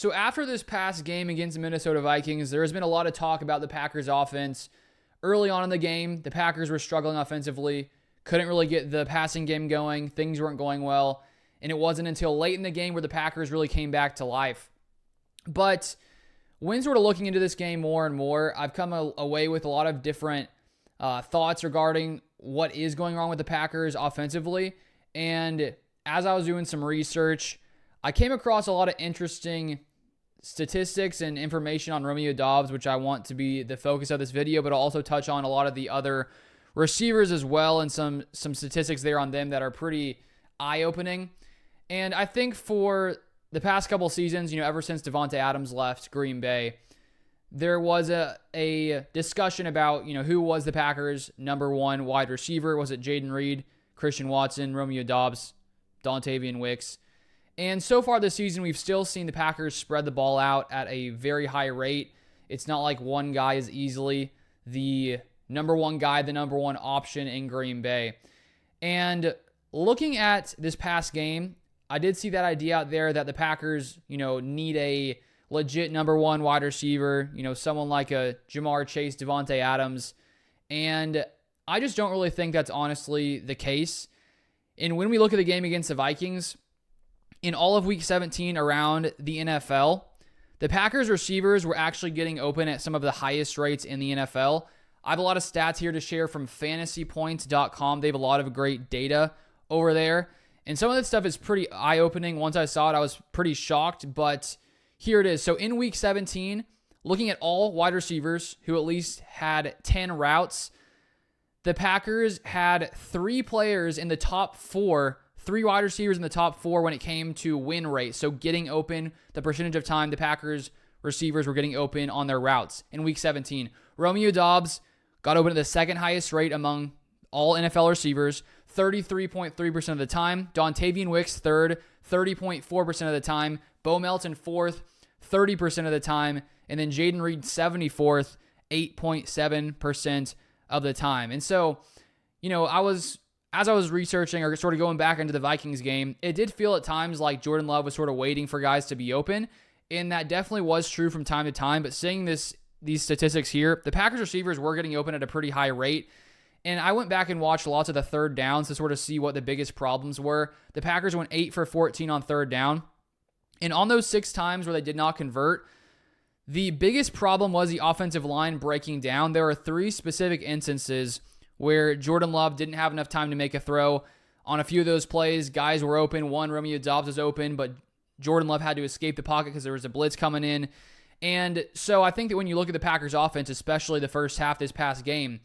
So after this past game against the Minnesota Vikings, there has been a lot of talk about the Packers offense. Early on in the game, the Packers were struggling offensively, couldn't really get the passing game going, things weren't going well, and it wasn't until late in the game where the Packers really came back to life. But when sort of looking into this game more and more, I've come away with a lot of different thoughts regarding what is going wrong with the Packers offensively. And as I was doing some research, I came across a lot of interesting statistics and information on Romeo Doubs, which I want to be the focus of this video, but I'll also touch on a lot of the other receivers as well and some statistics there on them that are pretty eye-opening. And I think for the past couple seasons, ever since Davante Adams left Green Bay, there was a discussion about, who was the Packers' number one wide receiver. Was it Jaden Reed, Christian Watson, Romeo Doubs, Dontavian Wicks? And so far this season, we've still seen the Packers spread the ball out at a very high rate. It's not like one guy is easily the number one guy, the number one option in Green Bay. And looking at this past game, I did see that idea out there that the Packers, need a legit number one wide receiver, someone like a Jamar Chase, Davante Adams. And I just don't really think that's honestly the case. And when we look at the game against the Vikings, in all of Week 17 around the NFL, the Packers receivers were actually getting open at some of the highest rates in the NFL. I have a lot of stats here to share from fantasypoints.com. They have a lot of great data over there. And some of that stuff is pretty eye-opening. Once I saw it, I was pretty shocked, but here it is. So in Week 17, looking at all wide receivers who at least had 10 routes, the Packers had three players in the top four, three wide receivers in the top four when it came to win rate. So getting open, the percentage of time the Packers receivers were getting open on their routes in Week 17. Romeo Doubs got open at the second highest rate among all NFL receivers, 33.3% of the time. Dontavian Wicks third, 30.4% of the time. Bo Melton fourth, 30% of the time. And then Jaden Reed 74th, 8.7% of the time. And so, as I was researching or sort of going back into the Vikings game, it did feel at times like Jordan Love was sort of waiting for guys to be open, and that definitely was true from time to time. But seeing these statistics here, the Packers receivers were getting open at a pretty high rate, and I went back and watched lots of the third downs to sort of see what the biggest problems were. The Packers went 8 for 14 on third down, and on those 6 times where they did not convert, the biggest problem was the offensive line breaking down. There are 3 specific instances where Jordan Love didn't have enough time to make a throw. On a few of those plays, guys were open. One, Romeo Doubs was open, but Jordan Love had to escape the pocket because there was a blitz coming in. And so I think that when you look at the Packers offense, especially the first half this past game,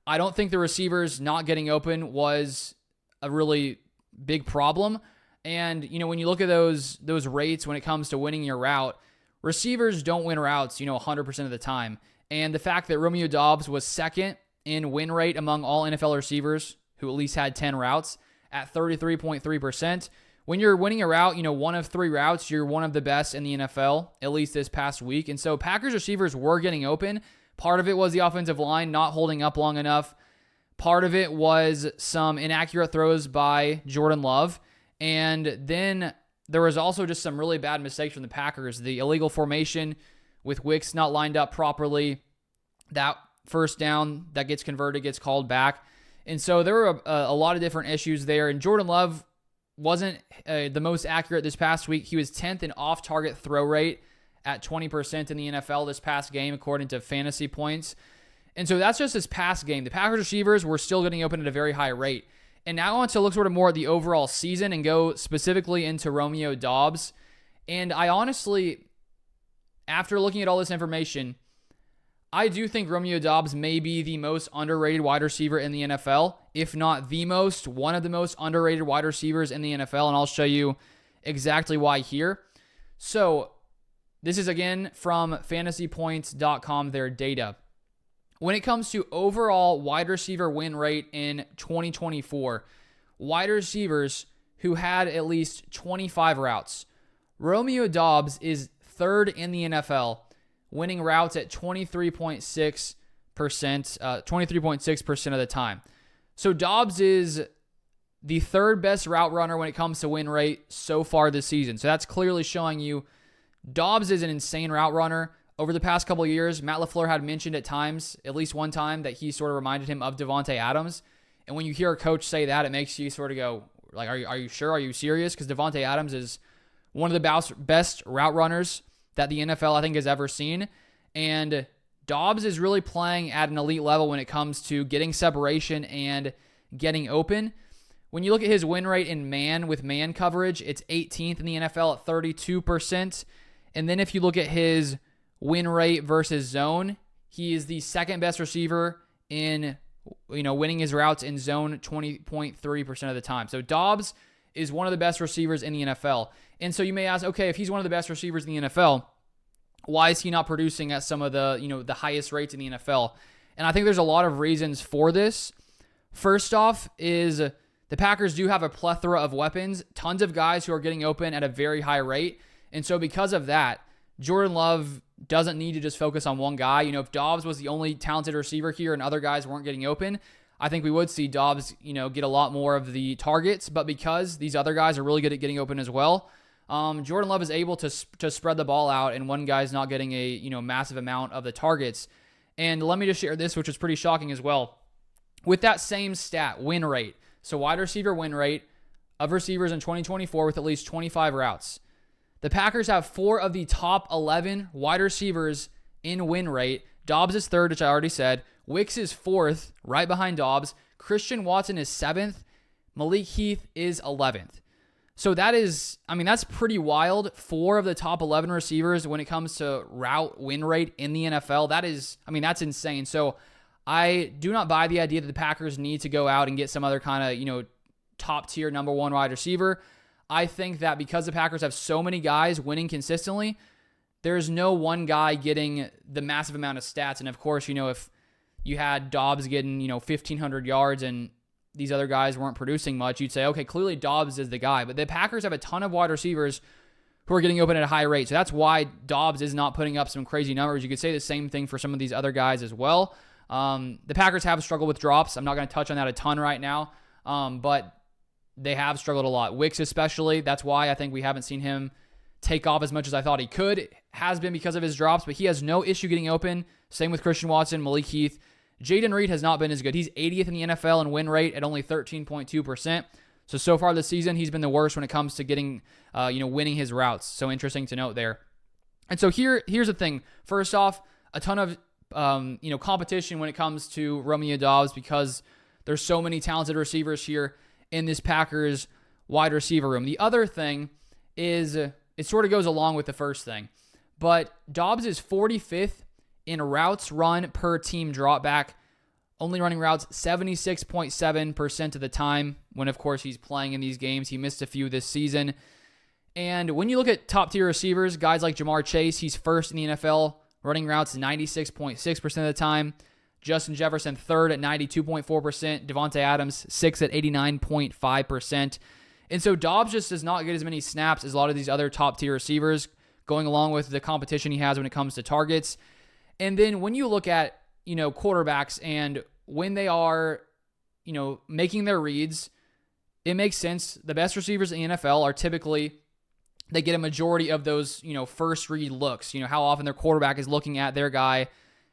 I don't think the receivers not getting open was a really big problem. And, when you look at those rates when it comes to winning your route, receivers don't win routes, 100% of the time. And the fact that Romeo Doubs was second in win rate among all NFL receivers who at least had 10 routes at 33.3%. When you're winning a route, one of 3 routes, you're one of the best in the NFL, at least this past week. And so Packers receivers were getting open. Part of it was the offensive line not holding up long enough. Part of it was some inaccurate throws by Jordan Love. And then there was also just some really bad mistakes from the Packers. The illegal formation with Wicks not lined up properly. That first down that gets converted gets called back. And so there were a lot of different issues there. And Jordan Love wasn't the most accurate this past week. He was 10th in off-target throw rate at 20% in the NFL this past game, according to Fantasy Points. And so that's just this past game. The Packers receivers were still getting open at a very high rate. And now I want to look sort of more at the overall season and go specifically into Romeo Doubs. And I honestly, after looking at all this information, I do think Romeo Doubs may be the most underrated wide receiver in the NFL, if not the most, one of the most underrated wide receivers in the NFL, and I'll show you exactly why here. So this is again from fantasypoints.com, their data. When it comes to overall wide receiver win rate in 2024, wide receivers who had at least 25 routes, Romeo Doubs is third in the NFL, winning routes at 23.6%, 23.6% of the time. So Doubs is the third best route runner when it comes to win rate so far this season. So that's clearly showing you Doubs is an insane route runner. Over the past couple of years, Matt LaFleur had mentioned at times, at least one time, that he sort of reminded him of Davante Adams. And when you hear a coach say that, it makes you sort of go, like, are you sure? Are you serious? Because Davante Adams is one of the best route runners that the NFL, I think, has ever seen. And Doubs is really playing at an elite level when it comes to getting separation and getting open. When you look at his win rate in man with man coverage, it's 18th in the NFL at 32%. And then if you look at his win rate versus zone, he is the second best receiver in winning his routes in zone 20.3% of the time. So Doubs is one of the best receivers in the NFL. And so you may ask, okay, if he's one of the best receivers in the NFL, why is he not producing at some of the, the highest rates in the NFL? And I think there's a lot of reasons for this. First off is the Packers do have a plethora of weapons, tons of guys who are getting open at a very high rate. And so because of that, Jordan Love doesn't need to just focus on one guy. If Doubs was the only talented receiver here and other guys weren't getting open, I think we would see Doubs, get a lot more of the targets. But because these other guys are really good at getting open as well, Jordan Love is able to spread the ball out, and one guy's not getting a massive amount of the targets. And let me just share this, which is pretty shocking as well. With that same stat, win rate, so wide receiver win rate of receivers in 2024 with at least 25 routes, the Packers have 4 of the top 11 wide receivers in win rate. Doubs is 3rd, which I already said. Wicks is 4th, right behind Doubs. Christian Watson is 7th. Malik Heath is 11th. So that's pretty wild. 4 of the top 11 receivers when it comes to route win rate in the NFL. That's insane. So I do not buy the idea that the Packers need to go out and get some other kind of, top tier number 1 wide receiver. I think that because the Packers have so many guys winning consistently, there's no one guy getting the massive amount of stats. And of course, if you had Doubs getting, 1,500 yards and these other guys weren't producing much, you'd say, okay, clearly Doubs is the guy. But the Packers have a ton of wide receivers who are getting open at a high rate. So that's why Doubs is not putting up some crazy numbers. You could say the same thing for some of these other guys as well. The Packers have struggled with drops. I'm not going to touch on that a ton right now, but they have struggled a lot. Wicks especially. That's why I think we haven't seen him take off as much as I thought he could. It has been because of his drops, but he has no issue getting open. Same with Christian Watson, Malik Heath. Jaden Reed has not been as good. He's 80th in the NFL in win rate at only 13.2%. So far this season, he's been the worst when it comes to getting, winning his routes. So interesting to note there. And so here's the thing. First off, a ton of, competition when it comes to Romeo Doubs because there's so many talented receivers here in this Packers wide receiver room. The other thing is, it sort of goes along with the first thing, but Doubs is 45th in routes run per team dropback, only running routes 76.7% of the time when, of course, he's playing in these games. He missed a few this season. And when you look at top-tier receivers, guys like Jamar Chase, he's first in the NFL, running routes 96.6% of the time. Justin Jefferson, 3rd at 92.4%. Davante Adams, 6th at 89.5%. And so Doubs just does not get as many snaps as a lot of these other top-tier receivers, going along with the competition he has when it comes to targets. And then when you look at, quarterbacks and when they are, making their reads, it makes sense. The best receivers in the NFL are typically, they get a majority of those, first read looks. How often their quarterback is looking at their guy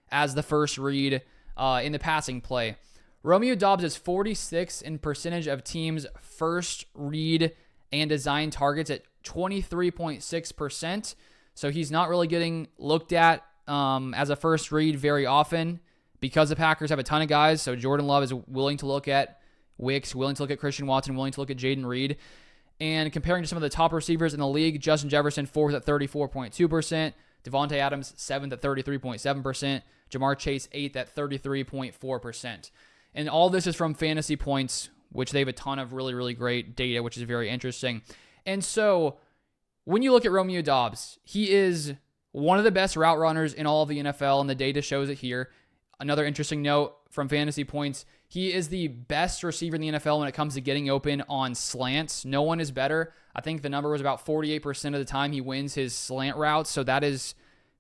as the first read in the passing play. Romeo Doubs is 46 in percentage of teams' first read and design targets at 23.6%. So he's not really getting looked at as a first read very often because the Packers have a ton of guys. So Jordan Love is willing to look at Wicks, willing to look at Christian Watson, willing to look at Jaden Reed. And comparing to some of the top receivers in the league, Justin Jefferson, 4th at 34.2%. Davante Adams, 7th at 33.7%. Jamar Chase, 8th at 33.4%. And all this is from Fantasy Points, which they have a ton of really, really great data, which is very interesting. And so when you look at Romeo Doubs, he is one of the best route runners in all of the NFL, and the data shows it here. Another interesting note from Fantasy Points, he is the best receiver in the NFL when it comes to getting open on slants. No one is better. I think the number was about 48% of the time he wins his slant routes, so that is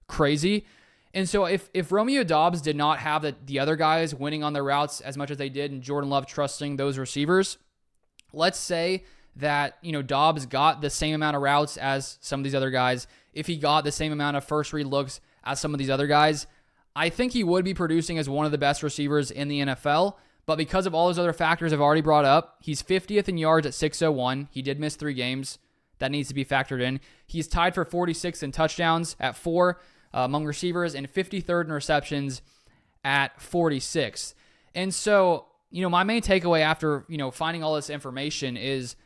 crazy. And so if Romeo Doubs did not have the other guys winning on their routes as much as they did and Jordan Love trusting those receivers, let's say that, Doubs got the same amount of routes as some of these other guys, if he got the same amount of first read looks as some of these other guys, I think he would be producing as one of the best receivers in the NFL. But because of all those other factors I've already brought up, he's 50th in yards at 601. He did miss 3 games. That needs to be factored in. He's tied for 46th in touchdowns at 4 among receivers, and 53rd in receptions at 46th. And so, my main takeaway after, finding all this information is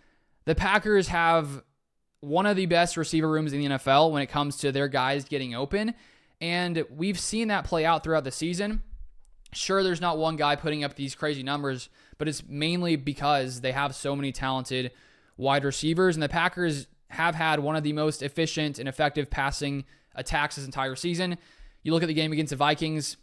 the Packers have one of the best receiver rooms in the NFL when it comes to their guys getting open. And we've seen that play out throughout the season. Sure, there's not one guy putting up these crazy numbers, but it's mainly because they have so many talented wide receivers. And the Packers have had one of the most efficient and effective passing attacks this entire season. You look at the game against the Vikings,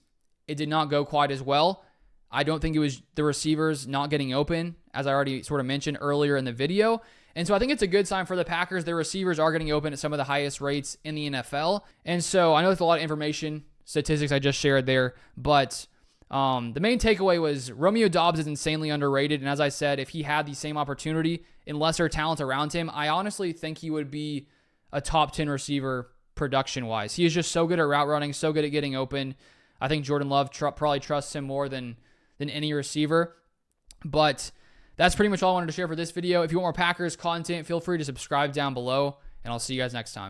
it did not go quite as well. I don't think it was the receivers not getting open, as I already sort of mentioned earlier in the video. And so I think it's a good sign for the Packers. Their receivers are getting open at some of the highest rates in the NFL. And so I know it's a lot of information, statistics I just shared there, but the main takeaway was Romeo Doubs is insanely underrated. And as I said, if he had the same opportunity and lesser talent around him, I honestly think he would be a top 10 receiver production-wise. He is just so good at route running, so good at getting open. I think Jordan Love probably trusts him more than any receiver. But that's pretty much all I wanted to share for this video. If you want more Packers content, feel free to subscribe down below, and I'll see you guys next time.